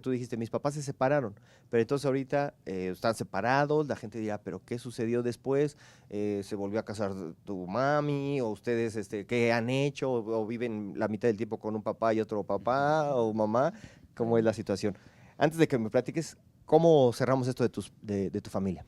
tú dijiste, mis papás se separaron, pero entonces ahorita están separados, la gente dirá, pero ¿qué sucedió después? ¿Se volvió a casar tu mami? ¿O ustedes qué han hecho? ¿O viven la mitad del tiempo con un papá y otro papá o mamá? ¿Cómo es la situación? Antes de que me platiques, ¿cómo cerramos esto de tu familia?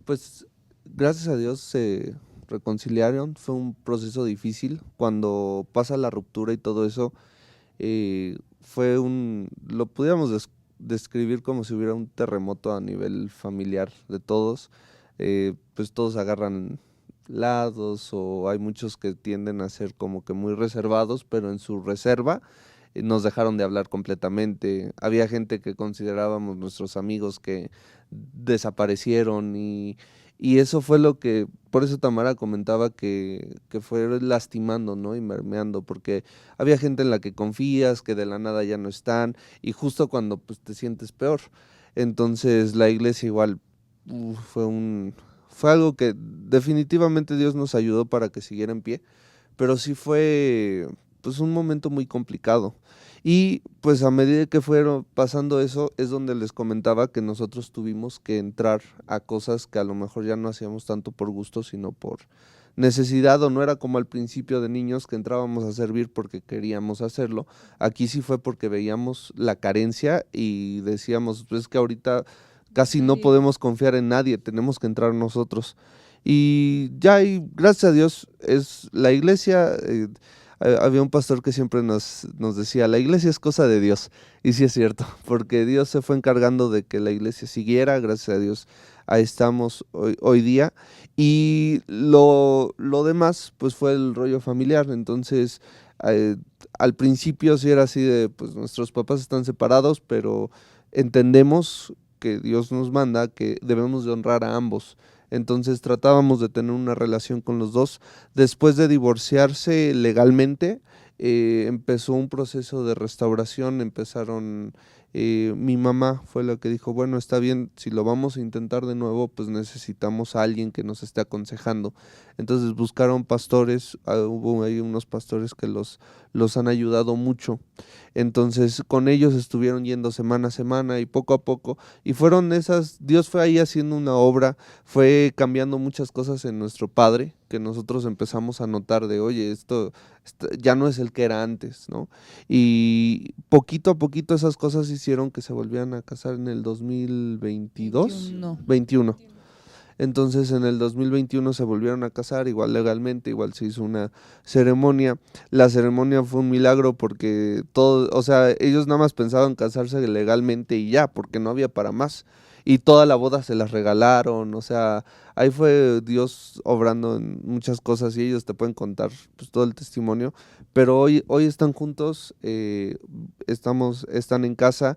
Pues gracias a Dios se reconciliaron, fue un proceso difícil. Cuando pasa la ruptura y todo eso, lo pudiéramos describir como si hubiera un terremoto a nivel familiar de todos. Pues todos agarran lados o hay muchos que tienden a ser como que muy reservados, pero en su reserva nos dejaron de hablar completamente. Había gente que considerábamos nuestros amigos que desaparecieron y eso fue lo que, por eso Tamara comentaba que fue lastimando, ¿no? Y mermeando, porque había gente en la que confías, que de la nada ya no están, y justo cuando pues te sientes peor. Entonces la iglesia igual fue algo que definitivamente Dios nos ayudó para que siguiera en pie, pero sí fue pues un momento muy complicado. Y pues a medida que fueron pasando eso, es donde les comentaba que nosotros tuvimos que entrar a cosas que a lo mejor ya no hacíamos tanto por gusto, sino por necesidad, o no era como al principio de niños que entrábamos a servir porque queríamos hacerlo. Aquí sí fue porque veíamos la carencia y decíamos, pues es que ahorita casi no Nadie. podemos confiar en nadie, tenemos que entrar nosotros. Y ya, y gracias a Dios, es la iglesia. Había un pastor que siempre nos decía, la iglesia es cosa de Dios, y sí es cierto, porque Dios se fue encargando de que la iglesia siguiera, gracias a Dios, ahí estamos hoy día, y lo demás, pues fue el rollo familiar. Entonces, eh, al principio sí era así de, pues nuestros papás están separados, pero entendemos que Dios nos manda, que debemos de honrar a ambos. Entonces tratábamos de tener una relación con los dos. Después de divorciarse legalmente, empezó un proceso de restauración, mi mamá fue la que dijo, bueno, está bien, si lo vamos a intentar de nuevo, pues necesitamos a alguien que nos esté aconsejando. Entonces buscaron pastores, hubo ahí unos pastores que los han ayudado mucho. Entonces con ellos estuvieron yendo semana a semana y poco a poco, y Dios fue ahí haciendo una obra, fue cambiando muchas cosas en nuestro padre, que nosotros empezamos a notar de, oye, esto ya no es el que era antes, ¿no? Y poquito a poquito esas cosas hicieron que se volvieran a casar en el 2022, 21. 21. Entonces en el 2021 se volvieron a casar, igual legalmente, igual se hizo una ceremonia. La ceremonia fue un milagro porque todo, o sea, ellos nada más pensaban casarse legalmente y ya, porque no había para más. Y toda la boda se las regalaron, o sea, ahí fue Dios obrando en muchas cosas y ellos te pueden contar pues todo el testimonio. Pero hoy están juntos, están en casa,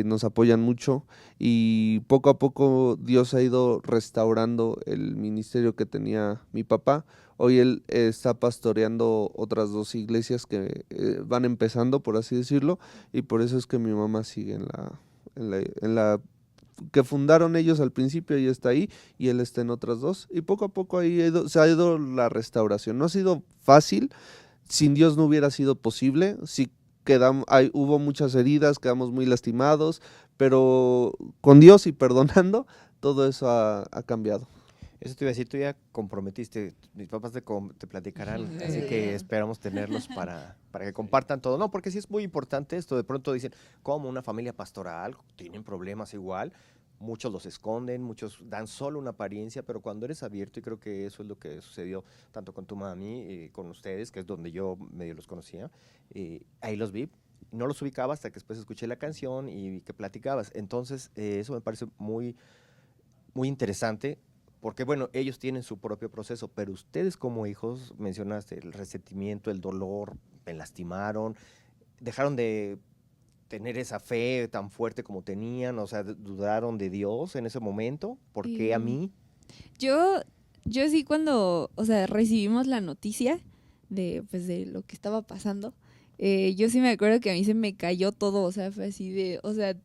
nos apoyan mucho y poco a poco Dios ha ido restaurando el ministerio que tenía mi papá. Hoy él está pastoreando otras dos iglesias que van empezando, por así decirlo, y por eso es que mi mamá sigue en la que fundaron ellos al principio, ella está ahí y él está en otras dos, y poco a poco ahí se ha ido la restauración. No ha sido fácil, sin Dios no hubiera sido posible, sí hubo muchas heridas, quedamos muy lastimados, pero con Dios y perdonando, todo eso ha cambiado. Eso te iba a decir, tú ya comprometiste, mis papás te platicarán, así que Sí. esperamos tenerlos para que compartan todo. No, porque sí es muy importante esto, de pronto dicen, como una familia pastoral, tienen problemas igual, muchos los esconden, muchos dan solo una apariencia, pero cuando eres abierto, y creo que eso es lo que sucedió tanto con tu mami y con ustedes, que es donde yo medio los conocía, ahí los vi. No los ubicaba hasta que después escuché la canción y vi que platicabas. Entonces, eso me parece muy, muy interesante porque bueno, ellos tienen su propio proceso, pero ustedes como hijos mencionaste el resentimiento, el dolor, me lastimaron, dejaron de tener esa fe tan fuerte como tenían, o sea, dudaron de Dios en ese momento, ¿por qué a Y mí? yo, yo sí cuando, o sea, recibimos la noticia pues, de lo que estaba pasando, yo sí me acuerdo que a mí se me cayó todo, o sea, fue así de, o sea,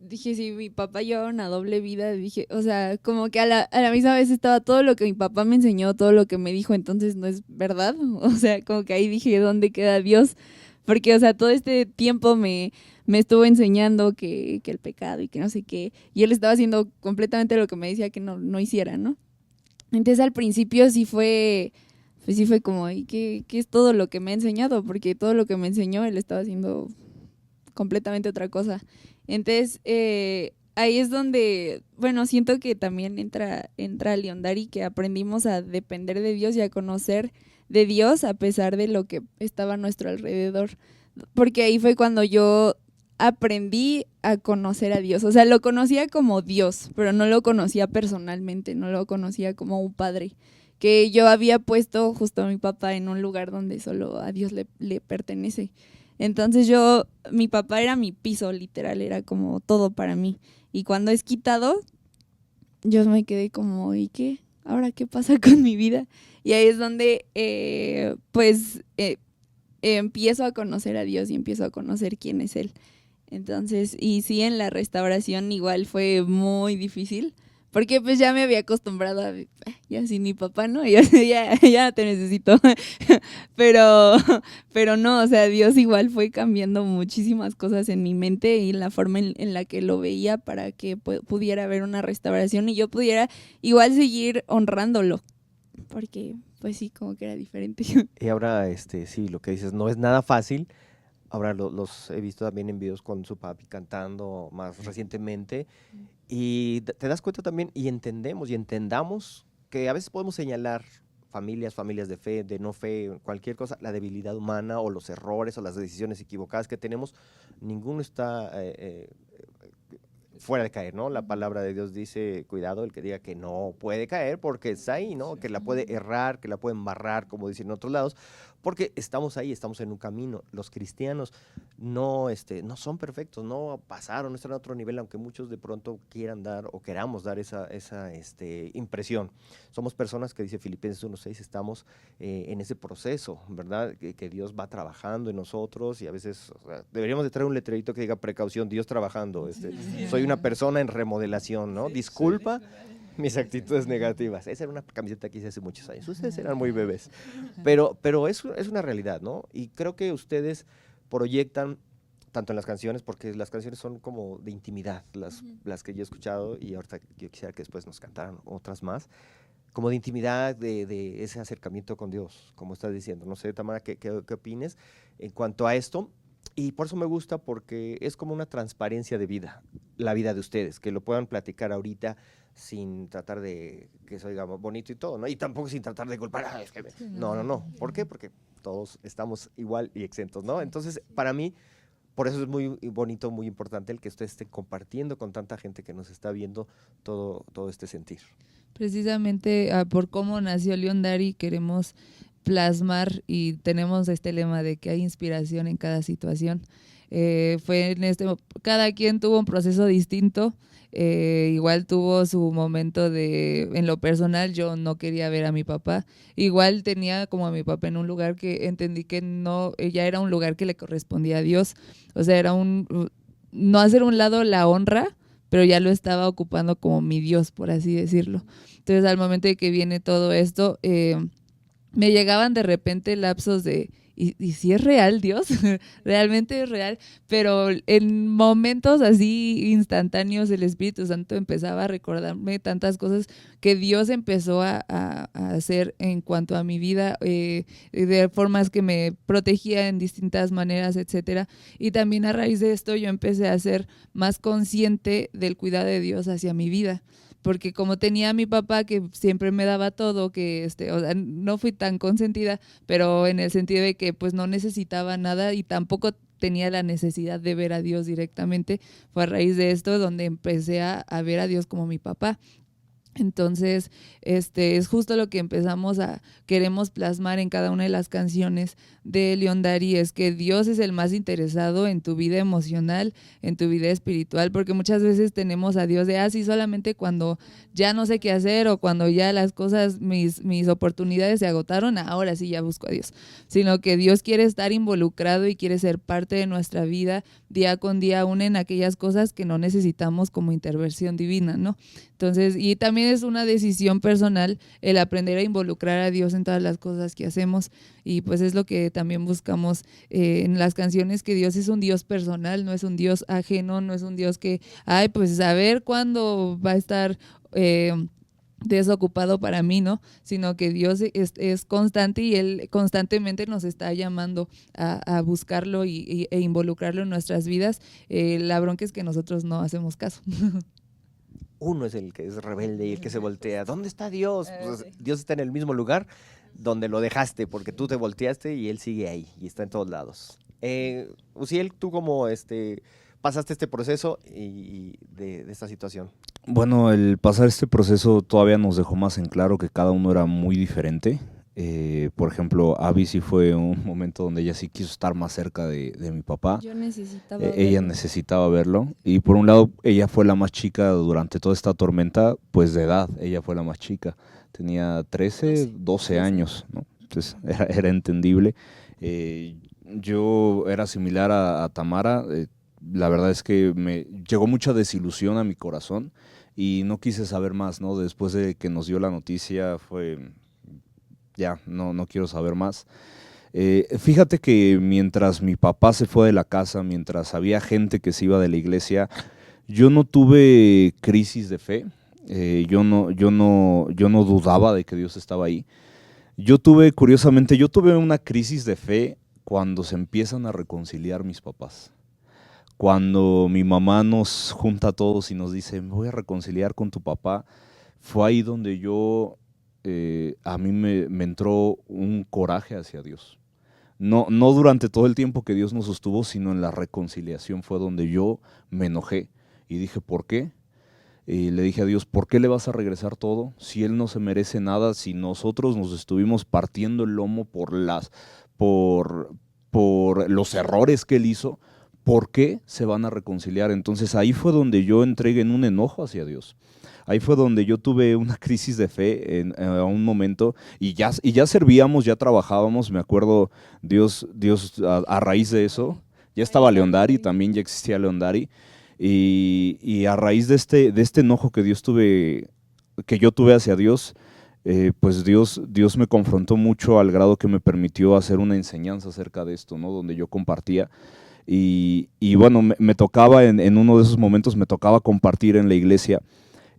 dije, sí, mi papá llevaba una doble vida, dije, o sea, como que a la misma vez estaba todo lo que mi papá me enseñó, todo lo que me dijo, entonces no es verdad, o sea, como que ahí dije, ¿dónde queda Dios? Porque, o sea, todo este tiempo me estuvo enseñando que el pecado y que no sé qué, y él estaba haciendo completamente lo que me decía que no hiciera, ¿no? Entonces al principio sí fue como, ¿y qué es todo lo que me ha enseñado? Porque todo lo que me enseñó él estaba haciendo completamente otra cosa. Entonces ahí es donde, bueno, siento que también entra Leondari, que aprendimos a depender de Dios y a conocer de Dios a pesar de lo que estaba a nuestro alrededor. Porque ahí fue cuando yo aprendí a conocer a Dios. O sea, lo conocía como Dios, pero no lo conocía personalmente, no lo conocía como un padre. Que yo había puesto justo a mi papá en un lugar donde solo a Dios le pertenece. Entonces mi papá era mi piso, literal, era como todo para mí. Y cuando es quitado, yo me quedé como, ¿y qué? ¿Ahora qué pasa con mi vida? Y ahí es donde, empiezo a conocer a Dios y empiezo a conocer quién es Él. Entonces, y sí, en la restauración igual fue muy difícil, porque pues ya me había acostumbrado a, ya sin mi papá, ¿no? Ya te necesito. pero no, o sea, Dios igual fue cambiando muchísimas cosas en mi mente y la forma en la que lo veía para que pudiera haber una restauración y yo pudiera igual seguir honrándolo, porque pues sí, como que era diferente. Y ahora, sí, lo que dices, no es nada fácil. Ahora los he visto también en videos con su papi cantando más recientemente y te das cuenta también y entendamos que a veces podemos señalar familias de fe, de no fe, cualquier cosa, la debilidad humana o los errores o las decisiones equivocadas que tenemos, ninguno está fuera de caer, ¿no? La palabra de Dios dice, cuidado el que diga que no puede caer porque está ahí, ¿no? Que la puede errar, que la puede embarrar, como dicen en otros lados, porque estamos ahí, estamos en un camino. Los cristianos no son perfectos, no pasaron, no están a otro nivel, aunque muchos de pronto quieran dar o queramos dar esa impresión. Somos personas que dice Filipenses 1:6, estamos en ese proceso, ¿verdad? Que Dios va trabajando en nosotros y a veces, o sea, deberíamos de traer un letrerito que diga precaución, Dios trabajando. Soy una persona en remodelación, ¿no? Disculpa mis actitudes negativas. Esa era una camiseta que hice hace muchos años. Ustedes eran muy bebés. Pero es una realidad, ¿no? Y creo que ustedes proyectan tanto en las canciones, porque las canciones son como de intimidad, las que yo he escuchado, y ahorita yo quisiera que después nos cantaran otras más, como de intimidad, de ese acercamiento con Dios, como estás diciendo. No sé, Tamara, ¿qué opines en cuanto a esto? Y por eso me gusta, porque es como una transparencia de vida, la vida de ustedes, que lo puedan platicar ahorita sin tratar de que se oiga bonito y todo, ¿no? Y tampoco sin tratar de culpar, es que no. ¿Por qué? Porque todos estamos igual y exentos, ¿no? Entonces, para mí, por eso es muy bonito, muy importante el que ustedes estén compartiendo con tanta gente que nos está viendo todo este sentir. Precisamente por cómo nació Leondari queremos plasmar y tenemos este lema de que hay inspiración en cada situación. Cada quien tuvo un proceso distinto. Igual tuvo su momento en lo personal, yo no quería ver a mi papá, igual tenía como a mi papá en un lugar que entendí que no, ya era un lugar que le correspondía a Dios, o sea, era no hacer un lado la honra, pero ya lo estaba ocupando como mi Dios, por así decirlo. Entonces al momento de que viene todo esto, me llegaban de repente lapsos de ¿y si es real Dios? Realmente es real, pero en momentos así instantáneos el Espíritu Santo empezaba a recordarme tantas cosas que Dios empezó a hacer en cuanto a mi vida, de formas que me protegía en distintas maneras, etcétera. Y también a raíz de esto yo empecé a ser más consciente del cuidado de Dios hacia mi vida. Porque como tenía a mi papá que siempre me daba todo, que o sea, no fui tan consentida, pero en el sentido de que pues no necesitaba nada y tampoco tenía la necesidad de ver a Dios directamente, fue a raíz de esto donde empecé a ver a Dios como mi papá. Entonces, es justo lo que queremos plasmar en cada una de las canciones de Leondari, es que Dios es el más interesado en tu vida emocional, en tu vida espiritual, porque muchas veces tenemos a Dios de sí, solamente cuando ya no sé qué hacer o cuando ya las cosas, mis oportunidades se agotaron, ahora sí ya busco a Dios, sino que Dios quiere estar involucrado y quiere ser parte de nuestra vida día con día, aún en aquellas cosas que no necesitamos como intervención divina, ¿no? Entonces, y también es una decisión personal el aprender a involucrar a Dios en todas las cosas que hacemos, y pues es lo que también buscamos en las canciones, que Dios es un Dios personal, no es un Dios ajeno, no es un Dios que, ay, pues a ver cuándo va a estar desocupado para mí, ¿no? Sino que Dios es constante y Él constantemente nos está llamando a buscarlo e involucrarlo en nuestras vidas. La bronca es que nosotros no hacemos caso. Uno es el que es rebelde y el que se voltea. ¿Dónde está Dios? Pues Dios está en el mismo lugar donde lo dejaste, porque tú te volteaste y Él sigue ahí y está en todos lados. Uziel, ¿tú cómo pasaste este proceso y de esta situación? Bueno, el pasar este proceso todavía nos dejó más en claro que cada uno era muy diferente. Por ejemplo, Abby sí fue un momento donde ella sí quiso estar más cerca de mi papá. Yo necesitaba Ella verlo. necesitaba verlo. Y por un lado, ella fue la más chica durante toda esta tormenta, pues de edad. Ella fue la más chica. Tenía 13, 12 años, ¿no? Entonces era entendible. Yo era similar a Tamara. La verdad es que me llegó mucha desilusión a mi corazón y no quise saber más, ¿no? Después de que nos dio la noticia fue, ya, no quiero saber más. Fíjate que mientras mi papá se fue de la casa, mientras había gente que se iba de la iglesia, yo no tuve crisis de fe. Yo no dudaba de que Dios estaba ahí. Curiosamente, yo tuve una crisis de fe cuando se empiezan a reconciliar mis papás. Cuando mi mamá nos junta a todos y nos dice, me voy a reconciliar con tu papá, fue ahí donde a mí me entró un coraje hacia Dios. No durante todo el tiempo que Dios nos sostuvo, sino en la reconciliación fue donde yo me enojé y dije, ¿por qué? Y le dije a Dios, ¿por qué le vas a regresar todo? Si Él no se merece nada, si nosotros nos estuvimos partiendo el lomo por los errores que Él hizo, ¿por qué se van a reconciliar? Entonces ahí fue donde yo entré en un enojo hacia Dios. Ahí fue donde yo tuve una crisis de fe a un momento y ya servíamos, ya trabajábamos, me acuerdo, Dios a raíz de eso, ya estaba Leondari, también ya existía Leondari, y a raíz de este enojo que yo tuve hacia Dios, pues Dios me confrontó mucho al grado que me permitió hacer una enseñanza acerca de esto, ¿no? Donde yo compartía. Y bueno, me tocaba en uno de esos momentos, me tocaba compartir en la iglesia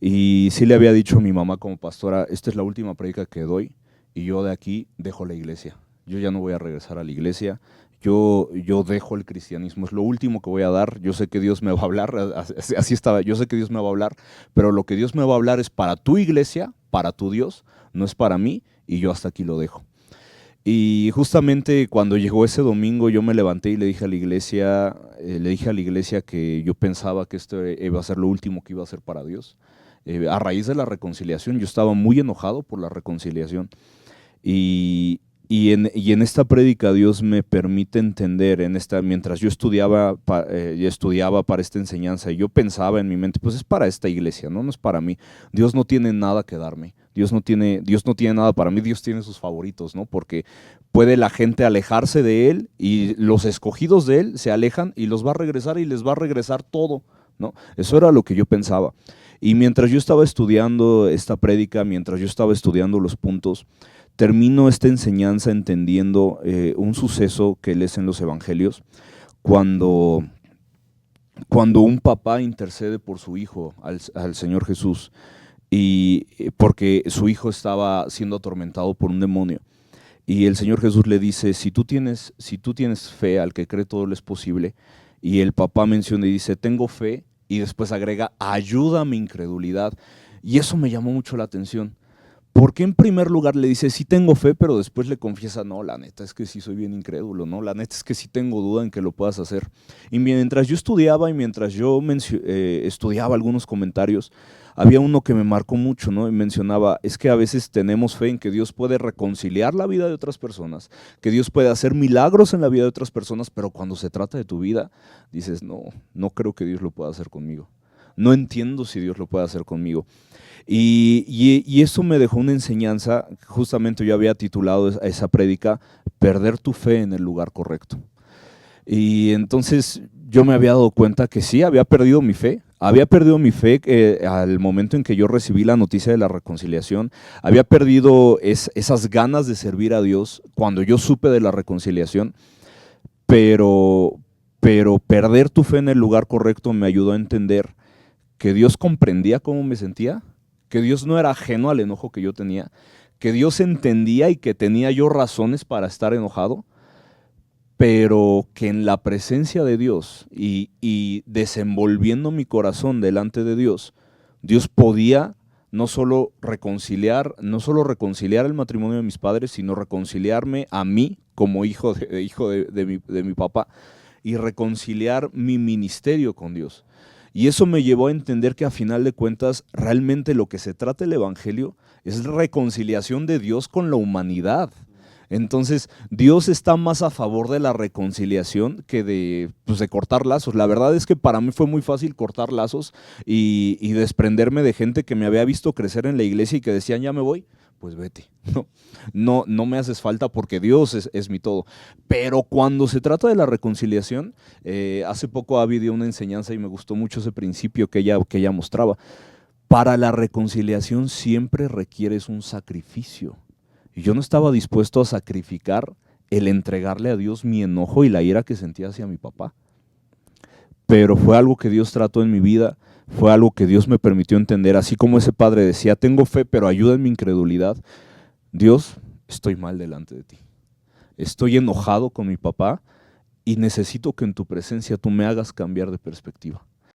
y sí le había dicho a mi mamá como pastora, esta es la última prédica que doy y yo de aquí dejo la iglesia, yo ya no voy a regresar a la iglesia, yo dejo el cristianismo, es lo último que voy a dar, yo sé que Dios me va a hablar, así estaba, yo sé que Dios me va a hablar, pero lo que Dios me va a hablar es para tu iglesia, para tu Dios, no es para mí y yo hasta aquí lo dejo. Y justamente cuando llegó ese domingo yo me levanté y le dije a la iglesia que yo pensaba que esto iba a ser lo último que iba a hacer para Dios. A raíz de la reconciliación, yo estaba muy enojado por la reconciliación. Y en esta prédica Dios me permite entender, mientras yo estudiaba para esta enseñanza, y yo pensaba en mi mente, pues es para esta iglesia, no es para mí. Dios no tiene nada que darme. Dios no tiene nada para mí, Dios tiene sus favoritos, ¿no? Porque puede la gente alejarse de Él y los escogidos de Él se alejan y los va a regresar y les va a regresar todo, ¿no? Eso era lo que yo pensaba. Y mientras yo estaba estudiando esta prédica, mientras yo estaba estudiando los puntos, termino esta enseñanza entendiendo un suceso que lees en los evangelios, cuando un papá intercede por su hijo al Señor Jesús, y porque su hijo estaba siendo atormentado por un demonio. Y el Señor Jesús le dice, si tú tienes fe, al que cree todo lo es posible. Y el papá menciona y dice, tengo fe, y después agrega, ayuda a mi incredulidad. Y eso me llamó mucho la atención. Porque en primer lugar le dice, sí tengo fe, pero después le confiesa, no, la neta es que sí soy bien incrédulo, no, la neta es que sí tengo duda en que lo puedas hacer. Y mientras yo estudiaba y mientras yo estudiaba algunos comentarios, había uno que me marcó mucho, ¿no? Y mencionaba, es que a veces tenemos fe en que Dios puede reconciliar la vida de otras personas, que Dios puede hacer milagros en la vida de otras personas, pero cuando se trata de tu vida, dices, no creo que Dios lo pueda hacer conmigo. No entiendo si Dios lo puede hacer conmigo. Y eso me dejó una enseñanza, justamente yo había titulado a esa prédica, perder tu fe en el lugar correcto. Y entonces yo me había dado cuenta que sí, había perdido mi fe, Había perdido mi fe al momento en que yo recibí la noticia de la reconciliación. Había perdido esas ganas de servir a Dios cuando yo supe de la reconciliación. Pero perder tu fe en el lugar correcto me ayudó a entender que Dios comprendía cómo me sentía, que Dios no era ajeno al enojo que yo tenía, que Dios entendía y que tenía yo razones para estar enojado, pero que en la presencia de Dios y desenvolviendo mi corazón delante de Dios, Dios podía no solo reconciliar el matrimonio de mis padres, sino reconciliarme a mí como hijo de mi papá y reconciliar mi ministerio con Dios. Y eso me llevó a entender que a final de cuentas realmente lo que se trata el Evangelio es reconciliación de Dios con la humanidad. Entonces, Dios está más a favor de la reconciliación que de cortar lazos. La verdad es que para mí fue muy fácil cortar lazos y desprenderme de gente que me había visto crecer en la iglesia y que decían, ya me voy, pues vete. No me haces falta porque Dios es mi todo. Pero cuando se trata de la reconciliación, hace poco Abby dio una enseñanza y me gustó mucho ese principio que ella mostraba. Para la reconciliación siempre requieres un sacrificio. Y yo no estaba dispuesto a sacrificar el entregarle a Dios mi enojo y la ira que sentía hacia mi papá. Pero fue algo que Dios trató en mi vida, fue algo que Dios me permitió entender. Así como ese padre decía, tengo fe, pero ayuda en mi incredulidad. Dios, estoy mal delante de ti. Estoy enojado con mi papá y necesito que en tu presencia tú me hagas cambiar de perspectiva.